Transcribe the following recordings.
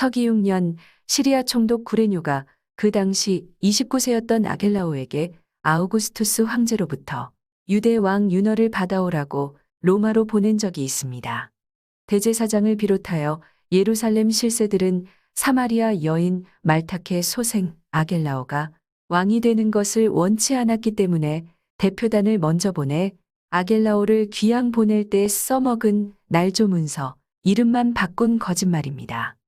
서기 6년 시리아 총독 구레뇨가 그 당시 29세였던 아겔라오에게 아우구스투스 황제로부터 유대 왕 윤허를 받아오라고 로마로 보낸 적이 있습니다. 대제사장을 비롯하여 예루살렘 실세들은 사마리아 여인 말타케 소생 아겔라오가 왕이 되는 것을 원치 않았기 때문에 대표단을 먼저 보내 아겔라오를 귀양 보낼 때 써먹은 날조 문서, 이름만 바꾼 거짓말입니다.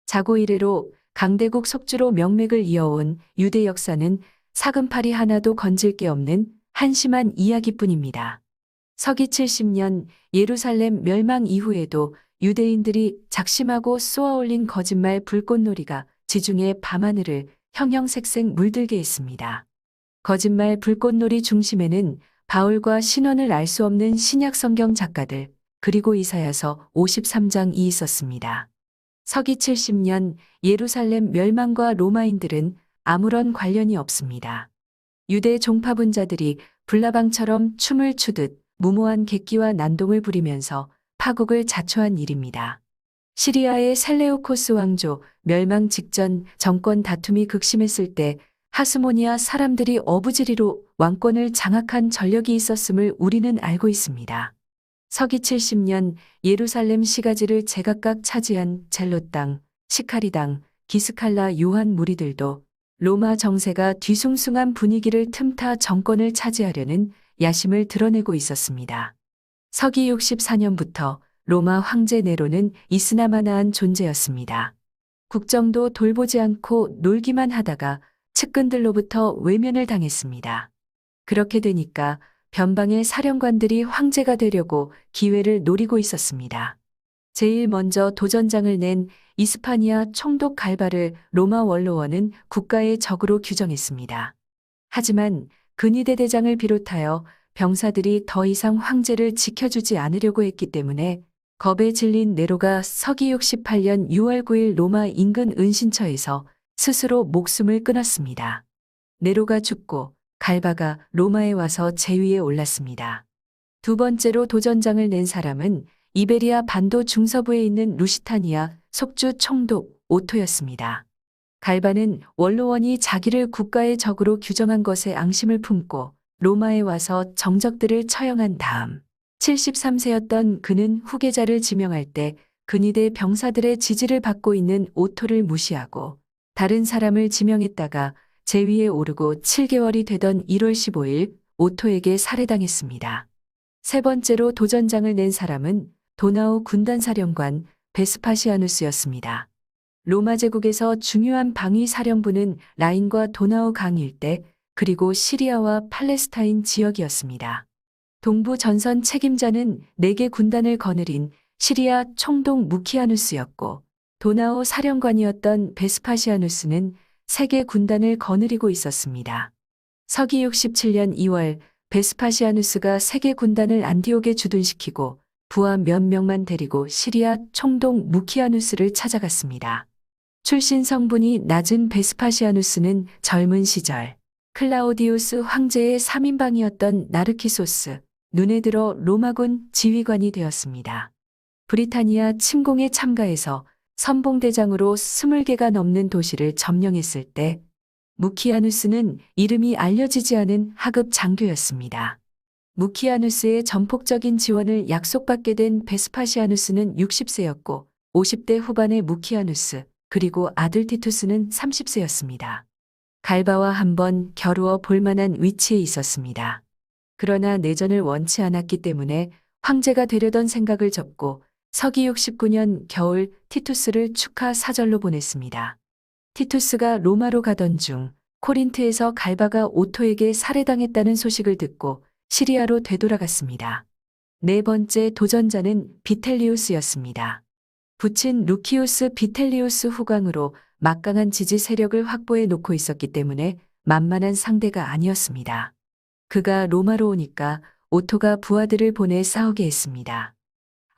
자고 이래로 강대국 속주로 명맥을 이어온 유대 역사는 사금팔이 하나도 건질 게 없는 한심한 이야기뿐입니다. 서기 70년 예루살렘 멸망 이후에도 유대인들이 작심하고 쏘아올린 거짓말 불꽃놀이가 지중해 밤하늘을 형형색색 물들게 했습니다. 거짓말 불꽃놀이 중심에는 바울과 신원을 알 수 없는 신약 성경 작가들, 그리고 이사야서 53장이 있었습니다. 서기 70년 예루살렘 멸망과 로마인들은 아무런 관련이 없습니다. 유대 종파분자들이 불나방처럼 춤을 추듯 무모한 객기와 난동을 부리면서 파국을 자초한 일입니다. 시리아의 셀레우코스 왕조 멸망 직전 정권 다툼이 극심했을 때 하스모니아 사람들이 어부지리로 왕권을 장악한 전력이 있었음을 우리는 알고 있습니다. 서기 70년 예루살렘 시가지를 제각각 차지한 젤롯 당, 시카리 당, 기스칼라 요한 무리들도 로마 정세가 뒤숭숭한 분위기를 틈타 정권을 차지하려는 야심을 드러내고 있었습니다. 서기 64년부터 로마 황제 네로는 이스나마나한 존재였습니다. 국정도 돌보지 않고 놀기만 하다가 측근들로부터 외면을 당했습니다. 그렇게 되니까 변방의 사령관들이 황제가 되려고 기회를 노리고 있었습니다. 제일 먼저 도전장을 낸 이스파니아 총독 갈바를 로마 원로원은 국가의 적으로 규정했습니다. 하지만 근위대 대장을 비롯하여 병사들이 더 이상 황제를 지켜주지 않으려고 했기 때문에 겁에 질린 네로가 서기 68년 6월 9일 로마 인근 은신처에서 스스로 목숨을 끊었습니다. 네로가 죽고 갈바가 로마에 와서 제위에 올랐습니다. 두 번째로 도전장을 낸 사람은 이베리아 반도 중서부에 있는 루시타니아 속주 총독 오토였습니다. 갈바는 원로원이 자기를 국가의 적으로 규정한 것에 앙심을 품고 로마에 와서 정적들을 처형한 다음 73세였던 그는 후계자를 지명할 때 근위대 병사들의 지지를 받고 있는 오토를 무시하고 다른 사람을 지명했다가 제위에 오르고 7개월이 되던 1월 15일 오토에게 살해당했습니다. 세 번째로 도전장을 낸 사람은 도나우 군단사령관 베스파시아누스였습니다. 로마 제국에서 중요한 방위 사령부는 라인과 도나우 강 일대 그리고 시리아와 팔레스타인 지역이었습니다. 동부 전선 책임자는 4개 군단을 거느린 시리아 총독 무키아누스였고 도나우 사령관이었던 베스파시아누스는 3개 군단을 거느리고 있었습니다. 서기 67년 2월 베스파시아누스가 3개 군단을 안디옥에 주둔시키고 부하 몇 명만 데리고 시리아 총독 무키아누스를 찾아갔습니다. 출신 성분이 낮은 베스파시아누스는 젊은 시절 클라우디우스 황제의 3인방이었던 나르키소스, 눈에 들어 로마군 지휘관이 되었습니다. 브리타니아 침공에 참가해서 선봉대장으로 20개가 넘는 도시를 점령했을 때 무키아누스는 이름이 알려지지 않은 하급 장교였습니다. 무키아누스의 전폭적인 지원을 약속받게 된 베스파시아누스는 60세였고 50대 후반의 무키아누스 그리고 아들 티투스는 30세였습니다. 갈바와 한번 겨루어 볼 만한 위치에 있었습니다. 그러나 내전을 원치 않았기 때문에 황제가 되려던 생각을 접고 서기 69년 겨울 티투스를 축하 사절로 보냈습니다. 티투스가 로마로 가던 중 코린트에서 갈바가 오토에게 살해당했다는 소식을 듣고 시리아로 되돌아갔습니다. 네 번째 도전자는 비텔리우스였습니다. 부친 루키우스 비텔리우스 후광으로 막강한 지지 세력을 확보해 놓고 있었기 때문에 만만한 상대가 아니었습니다. 그가 로마로 오니까 오토가 부하들을 보내 싸우게 했습니다.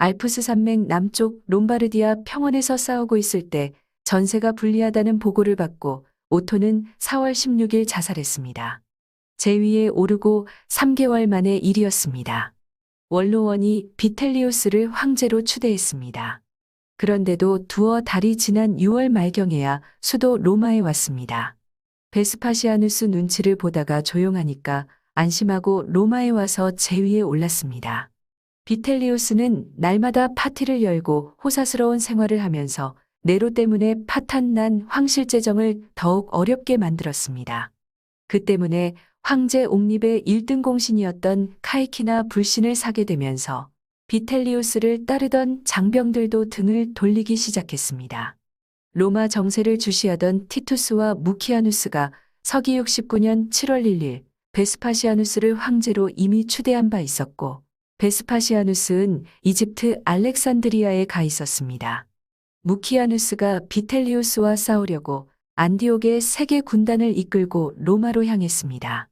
알프스 산맥 남쪽 롬바르디아 평원에서 싸우고 있을 때 전세가 불리하다는 보고를 받고 오토는 4월 16일 자살했습니다. 제위에 오르고 3개월 만의 일이었습니다. 원로원이 비텔리우스를 황제로 추대했습니다. 그런데도 두어 달이 지난 6월 말경에야 수도 로마에 왔습니다. 베스파시아누스 눈치를 보다가 조용하니까 안심하고 로마에 와서 제위에 올랐습니다. 비텔리우스는 날마다 파티를 열고 호사스러운 생활을 하면서 네로 때문에 파탄난 황실재정을 더욱 어렵게 만들었습니다. 그 때문에 황제 옹립의 1등 공신이었던 카이키나 불신을 사게 되면서 비텔리우스를 따르던 장병들도 등을 돌리기 시작했습니다. 로마 정세를 주시하던 티투스와 무키아누스가 서기 69년 7월 1일 베스파시아누스를 황제로 이미 추대한 바 있었고, 베스파시아누스는 이집트 알렉산드리아에 가 있었습니다. 무키아누스가 비텔리우스와 싸우려고 안디옥의 세계 군단을 이끌고 로마로 향했습니다.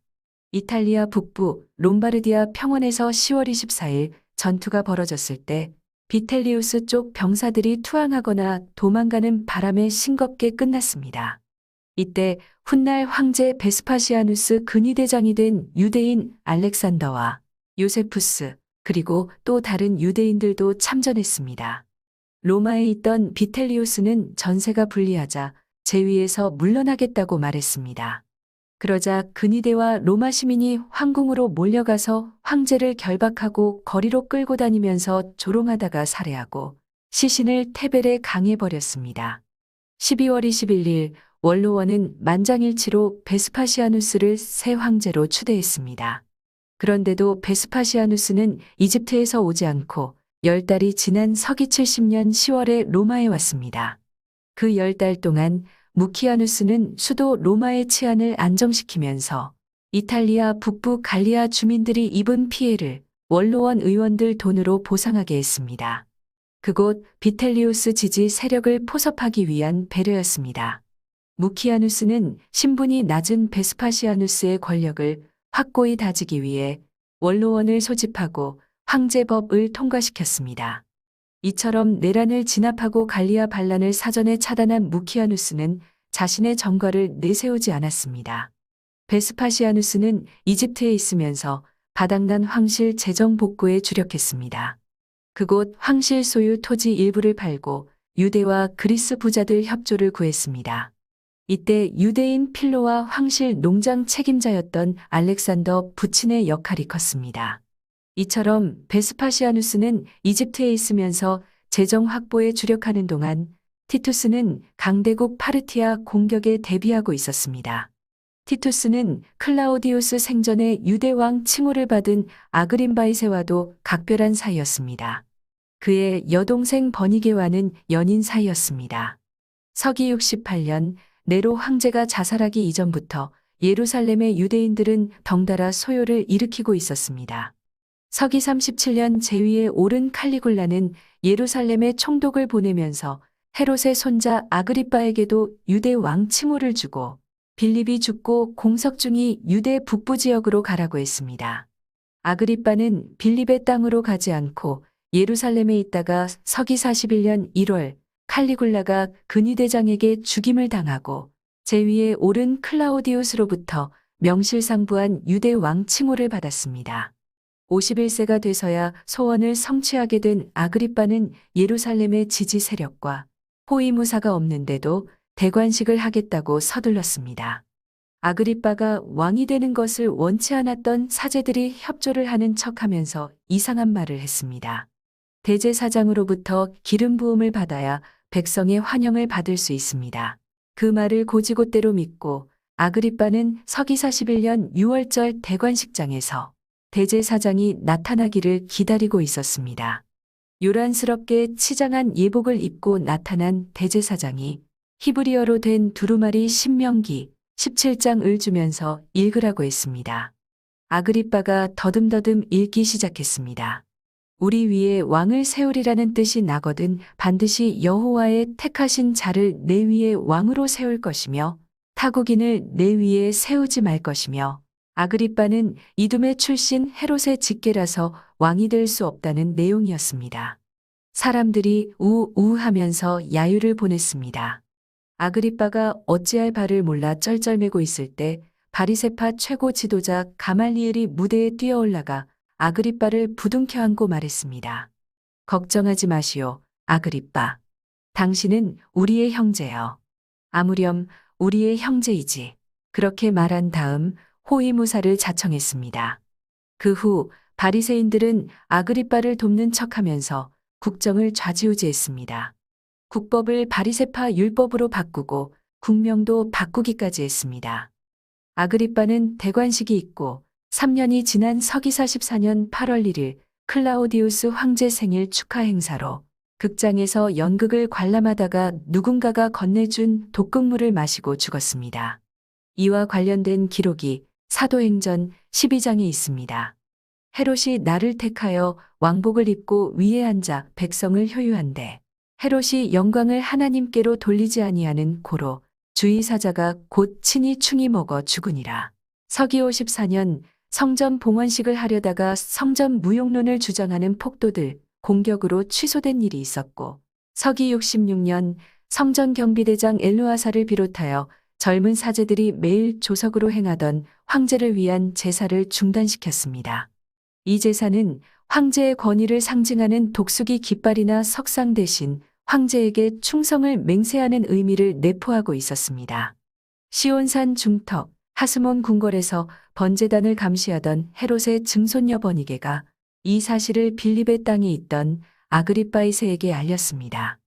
이탈리아 북부 롬바르디아 평원에서 10월 24일 전투가 벌어졌을 때 비텔리우스 쪽 병사들이 투항하거나 도망가는 바람에 싱겁게 끝났습니다. 이때 훗날 황제 베스파시아누스 근위대장이 된 유대인 알렉산더와 요세푸스, 그리고 또 다른 유대인들도 참전했습니다. 로마에 있던 비텔리우스는 전세가 불리하자 제위에서 물러나겠다고 말했습니다. 그러자 근위대와 로마 시민이 황궁으로 몰려가서 황제를 결박하고 거리로 끌고 다니면서 조롱하다가 살해하고 시신을 테벨에 강해버렸습니다. 12월 21일 원로원은 만장일치로 베스파시아누스를 새 황제로 추대했습니다. 그런데도 베스파시아누스는 이집트에서 오지 않고 10달이 지난 서기 70년 10월에 로마에 왔습니다. 그 10달 동안 무키아누스는 수도 로마의 치안을 안정시키면서 이탈리아 북부 갈리아 주민들이 입은 피해를 원로원 의원들 돈으로 보상하게 했습니다. 그곳 비텔리우스 지지 세력을 포섭하기 위한 배려였습니다. 무키아누스는 신분이 낮은 베스파시아누스의 권력을 확고히 다지기 위해 원로원을 소집하고 황제법을 통과시켰습니다. 이처럼 내란을 진압하고 갈리아 반란을 사전에 차단한 무키아누스는 자신의 정과를 내세우지 않았습니다. 베스파시아누스는 이집트에 있으면서 바닥난 황실 재정 복구에 주력했습니다. 그곳 황실 소유 토지 일부를 팔고 유대와 그리스 부자들 협조를 구했습니다. 이때 유대인 필로와 황실 농장 책임자였던 알렉산더 부친의 역할이 컸습니다. 이처럼 베스파시아누스는 이집트에 있으면서 재정 확보에 주력하는 동안 티투스는 강대국 파르티아 공격에 대비하고 있었습니다. 티투스는 클라우디우스 생전에 유대왕 칭호를 받은 아그린바이세와도 각별한 사이였습니다. 그의 여동생 버니게와는 연인 사이였습니다. 서기 68년 네로 황제가 자살하기 이전부터 예루살렘의 유대인들은 덩달아 소요를 일으키고 있었습니다. 서기 37년 제위에 오른 칼리굴라는 예루살렘에 총독을 보내면서 헤롯의 손자 아그리빠에게도 유대 왕 칭호를 주고 빌립이 죽고 공석중이 유대 북부 지역으로 가라고 했습니다. 아그리빠는 빌립의 땅으로 가지 않고 예루살렘에 있다가 서기 41년 1월 칼리굴라가 근위대장에게 죽임을 당하고 제위에 오른 클라우디우스로부터 명실상부한 유대 왕 칭호를 받았습니다. 51세가 돼서야 소원을 성취하게 된 아그리빠는 예루살렘의 지지 세력과 호위무사가 없는데도 대관식을 하겠다고 서둘렀습니다. 아그리빠가 왕이 되는 것을 원치 않았던 사제들이 협조를 하는 척하면서 이상한 말을 했습니다. 대제사장으로부터 기름 부음을 받아야 백성의 환영을 받을 수 있습니다. 그 말을 고지곳대로 믿고 아그리빠는 서기 41년 6월절 대관식장에서 대제사장이 나타나기를 기다리고 있었습니다. 요란스럽게 치장한 예복을 입고 나타난 대제사장이 히브리어로 된 두루마리 신명기 17장을 주면서 읽으라고 했습니다. 아그리빠가 더듬더듬 읽기 시작했습니다. 우리 위에 왕을 세우리라는 뜻이 나거든 반드시 여호와의 택하신 자를 내 위에 왕으로 세울 것이며 타국인을 내 위에 세우지 말 것이며, 아그리빠는 이두메 출신 헤롯의 직계라서 왕이 될 수 없다는 내용이었습니다. 사람들이 우우하면서 야유를 보냈습니다. 아그리빠가 어찌할 바를 몰라 쩔쩔매고 있을 때 바리새파 최고 지도자 가말리엘이 무대에 뛰어올라가 아그리빠를 부둥켜 안고 말했습니다. 걱정하지 마시오, 아그리빠. 당신은 우리의 형제여. 아무렴 우리의 형제이지. 그렇게 말한 다음 호위무사를 자청했습니다. 그 후 바리새인들은 아그리빠를 돕는 척하면서 국정을 좌지우지했습니다. 국법을 바리새파 율법으로 바꾸고 국명도 바꾸기까지 했습니다. 아그리빠는 대관식이 있고 3년이 지난 서기사 14년 8월 1일 클라우디우스 황제 생일 축하 행사로 극장에서 연극을 관람하다가 누군가가 건네준 독극물을 마시고 죽었습니다. 이와 관련된 기록이 사도행전 12장에 있습니다. 헤롯이 나를 택하여 왕복을 입고 위에 앉아 백성을 효유한대. 헤롯이 영광을 하나님께로 돌리지 아니하는 고로 주의 사자가 곧 친히 충이 먹어 죽으니라. 서기 54년 성전 봉헌식을 하려다가 성전 무용론을 주장하는 폭도들 공격으로 취소된 일이 있었고, 서기 66년 성전 경비대장 엘루아사를 비롯하여 젊은 사제들이 매일 조석으로 행하던 황제를 위한 제사를 중단시켰습니다. 이 제사는 황제의 권위를 상징하는 독수기 깃발이나 석상 대신 황제에게 충성을 맹세하는 의미를 내포하고 있었습니다. 시온산 중턱 하스몬 궁궐에서 번제단을 감시하던 헤롯의 증손녀 버니게가 이 사실을 빌립의 땅에 있던 아그리빠 2세에게 알렸습니다.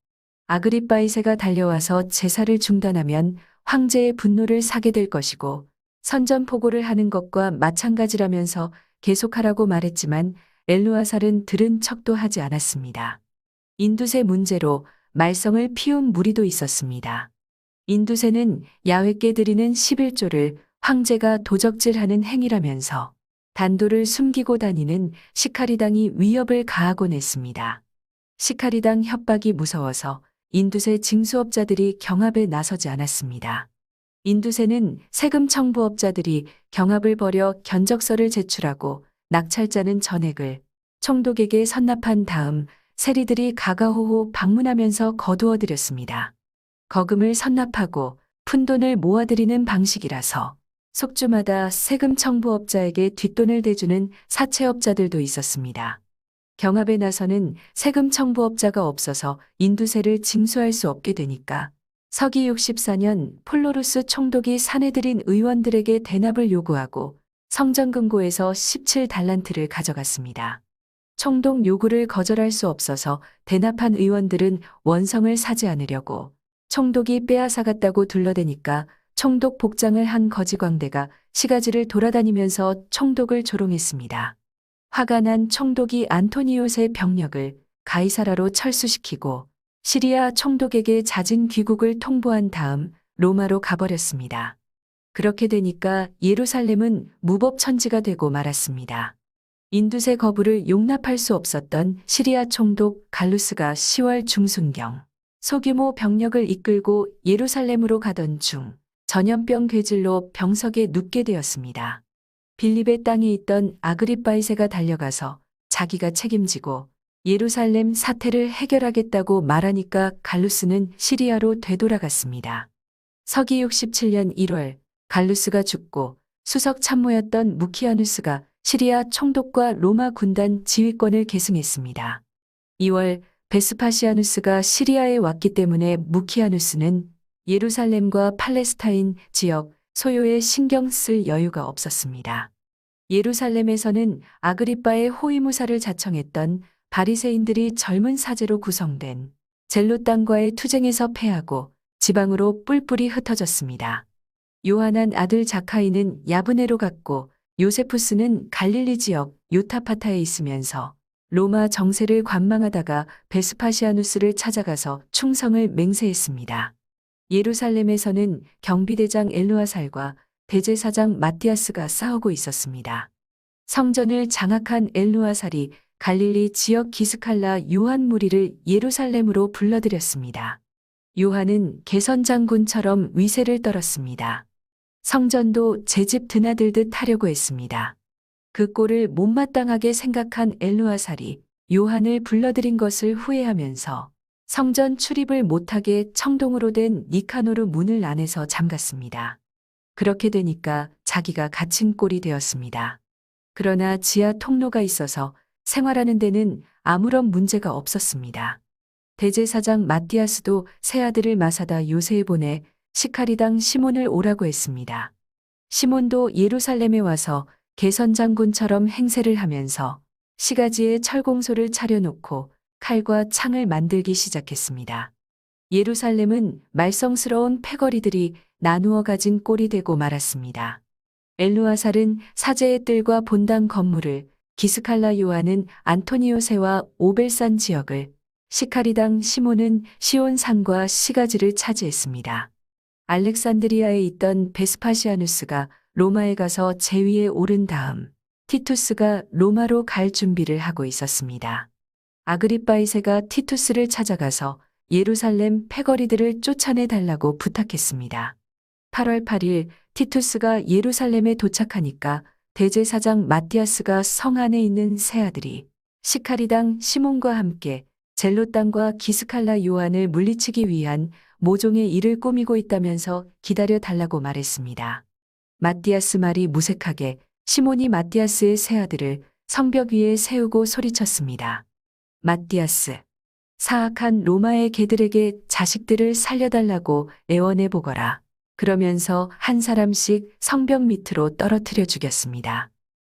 아그리빠 2세가 달려와서 제사를 중단하면 황제의 분노를 사게 될 것이고 선전포고를 하는 것과 마찬가지라면서 계속하라고 말했지만 엘루아살은 들은 척도 하지 않았습니다. 인두세 문제로 말썽을 피운 무리도 있었습니다. 인두세는 야훼께 드리는 11조를 황제가 도적질하는 행위라면서 단도를 숨기고 다니는 시카리당이 위협을 가하곤 했습니다. 시카리당 협박이 무서워서 인두세 징수업자들이 경합에 나서지 않았습니다. 인두세는 세금 청부업자들이 경합을 벌여 견적서를 제출하고 낙찰자는 전액을 총독에게 선납한 다음 세리들이 가가호호 방문하면서 거두어들였습니다. 거금을 선납하고 푼돈을 모아들이는 방식이라서 속주마다 세금 청부업자에게 뒷돈을 대주는 사채업자들도 있었습니다. 경합에 나서는 세금 청부업자가 없어서 인두세를 징수할 수 없게 되니까 서기 64년 폴로루스 총독이 사내들인 의원들에게 대납을 요구하고 성전금고에서 17달란트를 가져갔습니다. 총독 요구를 거절할 수 없어서 대납한 의원들은 원성을 사지 않으려고 총독이 빼앗아갔다고 둘러대니까 총독 복장을 한 거지광대가 시가지를 돌아다니면서 총독을 조롱했습니다. 화가 난 총독이 안토니오스의 병력을 가이사라로 철수시키고 시리아 총독에게 잦은 귀국을 통보한 다음 로마로 가버렸습니다. 그렇게 되니까 예루살렘은 무법천지가 되고 말았습니다. 인두세 거부를 용납할 수 없었던 시리아 총독 갈루스가 10월 중순경 소규모 병력을 이끌고 예루살렘으로 가던 중 전염병 괴질로 병석에 눕게 되었습니다. 빌립의 땅에 있던 아그리빠 2세가 달려가서 자기가 책임지고 예루살렘 사태를 해결하겠다고 말하니까 갈루스는 시리아로 되돌아갔습니다. 서기 67년 1월 갈루스가 죽고 수석 참모였던 무키아누스가 시리아 총독과 로마 군단 지휘권을 계승했습니다. 2월 베스파시아누스가 시리아에 왔기 때문에 무키아누스는 예루살렘과 팔레스타인 지역 소요에 신경 쓸 여유가 없었습니다. 예루살렘에서는 아그리빠의 호위무사를 자청했던 바리새인들이 젊은 사제로 구성된 젤로 땅과의 투쟁에서 패하고 지방으로 뿔뿔이 흩어졌습니다. 요하난 아들 자카이는 야브네로 갔고 요세푸스는 갈릴리 지역 요타파타에 있으면서 로마 정세를 관망하다가 베스파시아누스를 찾아가서 충성을 맹세했습니다. 예루살렘에서는 경비대장 엘루아살과 대제사장 마띠아스가 싸우고 있었습니다. 성전을 장악한 엘루아살이 갈릴리 지역 기스칼라 요한 무리를 예루살렘으로 불러들였습니다. 요한은 개선장군처럼 위세를 떨었습니다. 성전도 제 집 드나들듯 하려고 했습니다. 그 꼴을 못마땅하게 생각한 엘루아살이 요한을 불러들인 것을 후회하면서 성전 출입을 못하게 청동으로 된 니카노르 문을 안에서 잠갔습니다. 그렇게 되니까 자기가 갇힌 꼴이 되었습니다. 그러나 지하 통로가 있어서 생활하는 데는 아무런 문제가 없었습니다. 대제사장 마띠아스도 세 아들을 마사다 요새에 보내 시카리당 시몬을 오라고 했습니다. 시몬도 예루살렘에 와서 개선 장군처럼 행세를 하면서 시가지에 철공소를 차려놓고 칼과 창을 만들기 시작했습니다. 예루살렘은 말썽스러운 패거리들이 나누어 가진 꼴이 되고 말았습니다. 엘루아살은 사제의 뜰과 본당 건물을, 기스칼라 요한은 안토니오세와 오벨산 지역을, 시카리당 시몬은 시온산과 시가지를 차지했습니다. 알렉산드리아에 있던 베스파시아누스가 로마에 가서 제위에 오른 다음 티투스가 로마로 갈 준비를 하고 있었습니다. 아그리빠 2세가 티투스를 찾아가서 예루살렘 패거리들을 쫓아내 달라고 부탁했습니다. 8월 8일 티투스가 예루살렘에 도착하니까 대제사장 마띠아스가 성 안에 있는 세 아들이 시카리당 시몬과 함께 젤로 땅과 기스칼라 요한을 물리치기 위한 모종의 일을 꾸미고 있다면서 기다려 달라고 말했습니다. 마띠아스 말이 무색하게 시몬이 마띠아스의 세 아들을 성벽 위에 세우고 소리쳤습니다. 마띠아스, 사악한 로마의 개들에게 자식들을 살려달라고 애원해 보거라. 그러면서 한 사람씩 성벽 밑으로 떨어뜨려 죽였습니다.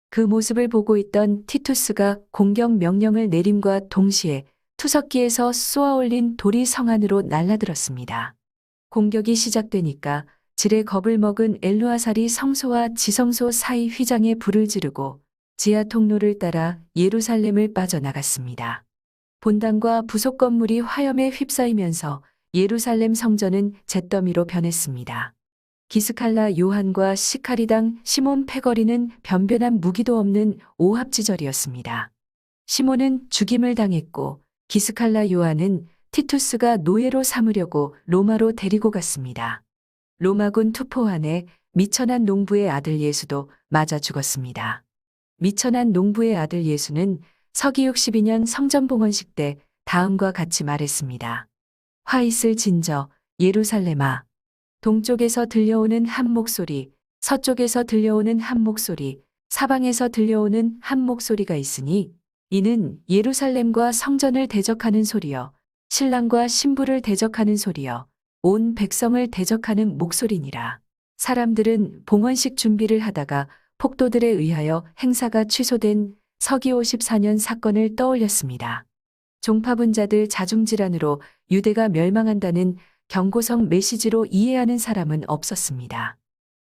그 모습을 보고 있던 티투스가 공격 명령을 내림과 동시에 투석기에서 쏘아올린 돌이 성 안으로 날라들었습니다. 공격이 시작되니까 질에 겁을 먹은 엘루아살이 성소와 지성소 사이 휘장에 불을 지르고 지하 통로를 따라 예루살렘을 빠져나갔습니다. 본당과 부속 건물이 화염에 휩싸이면서 예루살렘 성전은 잿더미로 변했습니다. 기스칼라 요한과 시카리당 시몬 패거리는 변변한 무기도 없는 오합지졸이었습니다. 시몬은 죽임을 당했고 기스칼라 요한은 티투스가 노예로 삼으려고 로마로 데리고 갔습니다. 로마군 투포환에 미천한 농부의 아들 예수도 맞아 죽었습니다. 미천한 농부의 아들 예수는 서기 62년 성전봉헌식 때 다음과 같이 말했습니다. 화 있을 진저 예루살렘아, 동쪽에서 들려오는 한 목소리, 서쪽에서 들려오는 한 목소리, 사방에서 들려오는 한 목소리가 있으니 이는 예루살렘과 성전을 대적하는 소리여, 신랑과 신부를 대적하는 소리여, 온 백성을 대적하는 목소리니라. 사람들은 봉헌식 준비를 하다가 폭도들에 의하여 행사가 취소된 서기 54년 사건을 떠올렸습니다. 종파분자들 자중질환으로 유대가 멸망한다는 경고성 메시지로 이해하는 사람은 없었습니다.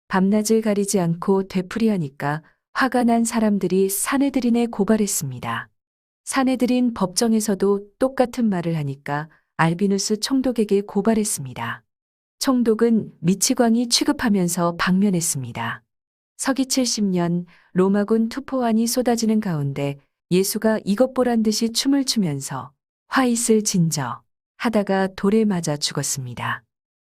밤낮을 가리지 않고 되풀이하니까 화가 난 사람들이 사내들인에 고발했습니다. 사내들인 법정에서도 똑같은 말을 하니까 알비누스 총독에게 고발했습니다. 총독은 미치광이 취급하면서 방면했습니다. 서기 70년 로마군 투포환이 쏟아지는 가운데 예수가 이것 보란 듯이 춤을 추면서 화 있을 진저 하다가 돌에 맞아 죽었습니다.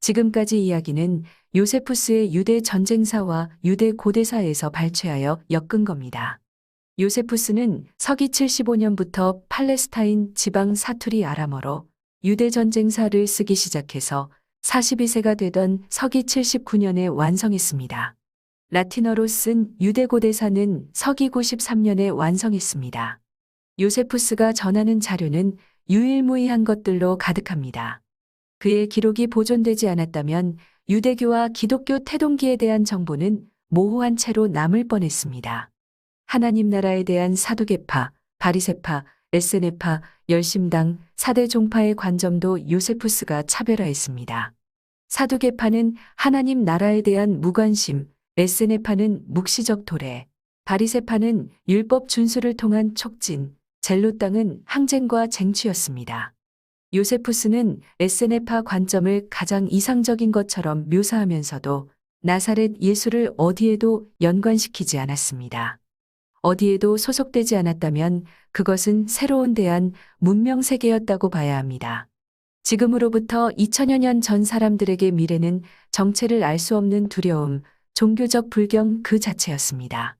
지금까지 이야기는 요세푸스의 유대 전쟁사와 유대 고대사에서 발췌하여 엮은 겁니다. 요세푸스는 서기 75년부터 팔레스타인 지방 사투리 아람어로 유대 전쟁사를 쓰기 시작해서 42세가 되던 서기 79년에 완성했습니다. 라틴어로 쓴 유대 고대사는 서기 93년에 완성했습니다. 요세푸스가 전하는 자료는 유일무이한 것들로 가득합니다. 그의 기록이 보존되지 않았다면 유대교와 기독교 태동기에 대한 정보는 모호한 채로 남을 뻔했습니다. 하나님 나라에 대한 사두개파, 바리새파, 에세네파, 열심당, 사대 종파의 관점도 요세푸스가 차별화했습니다. 사두개파는 하나님 나라에 대한 무관심, 에세네파는 묵시적 도래, 바리새파는 율법 준수를 통한 촉진, 젤롯당은 항쟁과 쟁취였습니다. 요세푸스는 에세네파 관점을 가장 이상적인 것처럼 묘사하면서도 나사렛 예수를 어디에도 연관시키지 않았습니다. 어디에도 소속되지 않았다면 그것은 새로운 대한 문명 세계였다고 봐야 합니다. 지금으로부터 2000여 년 전 사람들에게 미래는 정체를 알 수 없는 두려움, 종교적 불경 그 자체였습니다.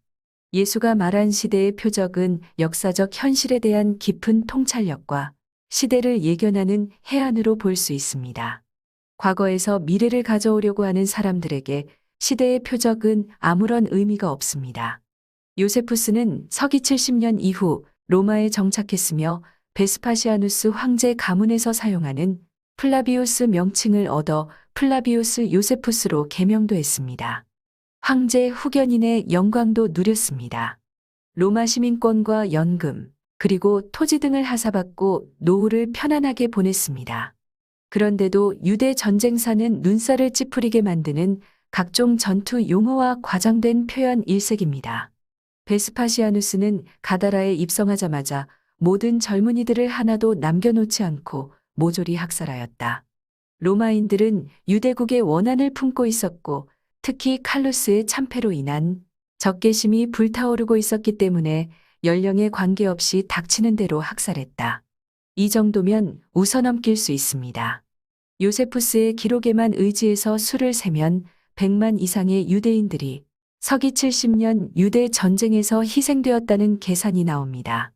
예수가 말한 시대의 표적은 역사적 현실에 대한 깊은 통찰력과 시대를 예견하는 해안으로 볼 수 있습니다. 과거에서 미래를 가져오려고 하는 사람들에게 시대의 표적은 아무런 의미가 없습니다. 요세푸스는 서기 70년 이후 로마에 정착했으며 베스파시아누스 황제 가문에서 사용하는 플라비우스 명칭을 얻어 플라비우스 요세푸스로 개명도했습니다. 황제 후견인의 영광도 누렸습니다. 로마 시민권과 연금, 그리고 토지 등을 하사받고 노후를 편안하게 보냈습니다. 그런데도 유대 전쟁사는 눈살을 찌푸리게 만드는 각종 전투 용어와 과장된 표현 일색입니다. 베스파시아누스는 가다라에 입성하자마자 모든 젊은이들을 하나도 남겨놓지 않고 모조리 학살하였다. 로마인들은 유대국의 원한을 품고 있었고 특히 칼루스의 참패로 인한 적개심이 불타오르고 있었기 때문에 연령에 관계없이 닥치는 대로 학살했다. 이 정도면 웃어넘길 수 있습니다. 요세푸스의 기록에만 의지해서 수를 세면 100만 이상의 유대인들이 서기 70년 유대 전쟁에서 희생되었다는 계산이 나옵니다.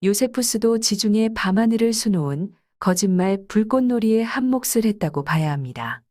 요세푸스도 지중해 밤하늘을 수놓은 거짓말 불꽃놀이에 한몫을 했다고 봐야 합니다.